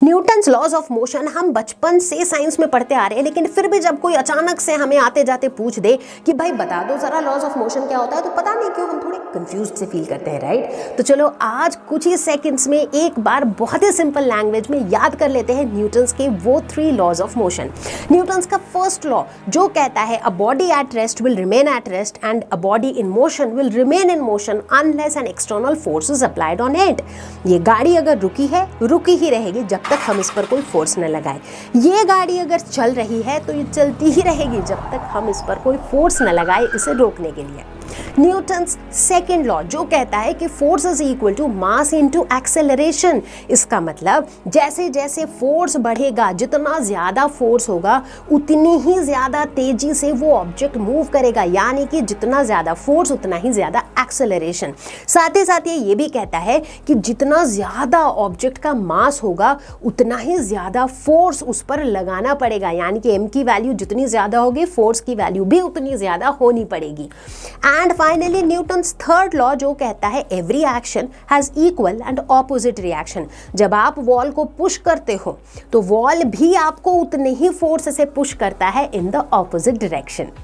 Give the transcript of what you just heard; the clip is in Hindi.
न्यूटन्स लॉज ऑफ मोशन हम बचपन से साइंस में पढ़ते आ रहे हैं, लेकिन फिर भी जब कोई अचानक से हमें आते जाते पूछ दे कि भाई बता दो जरा लॉज ऑफ मोशन क्या होता है, तो पता नहीं क्यों हम थोड़े कंफ्यूज्ड से फील करते हैं, राइट। तो चलो आज कुछ ही सेकंड्स में एक बार बहुत ही सिंपल लैंग्वेज में याद कर लेते हैं न्यूटन्स के वो 3 लॉज ऑफ मोशन। न्यूटन्स का फर्स्ट लॉ जो कहता है a body at rest will remain at rest and a body in motion will remain in motion unless an external force is applied on it. ये गाड़ी अगर रुकी है रुकी ही रहेगी जब तक हम इस पर कोई फोर्स न लगाए। ये गाड़ी अगर चल रही है तो ये चलती ही रहेगी जब तक हम इस पर कोई फोर्स न लगाए इसे रोकने के लिए। न्यूटन्स सेकेंड लॉ जो कहता है कि force is equal to mass into acceleration. इसका मतलब जैसे जैसे फोर्स बढ़ेगा, जितना ज़्यादा फोर्स होगा उतनी ही ज़्यादा तेजी से वो ऑब्जेक्ट मूव करेगा, यानी कि जितना ज़्यादा फोर्स उतना ही ज़्यादा एक्सेलरेशन। साथ ही साथ ये भी कहता है कि जितना ज़्यादा ऑब्जेक्ट का मास होगा उतना ही ज़्यादा फोर्स उस पर लगाना पड़ेगा, यानी कि m की वैल्यू जितनी ज़्यादा होगी फोर्स की वैल्यू भी उतनी ज़्यादा होनी पड़ेगी। And finally Newton's third law जो कहता है every action has equal and opposite reaction. जब आप वॉल को पुश करते हो तो वॉल भी आपको उतने ही फोर्स से पुश करता है इन द ऑपोजिट डायरेक्शन।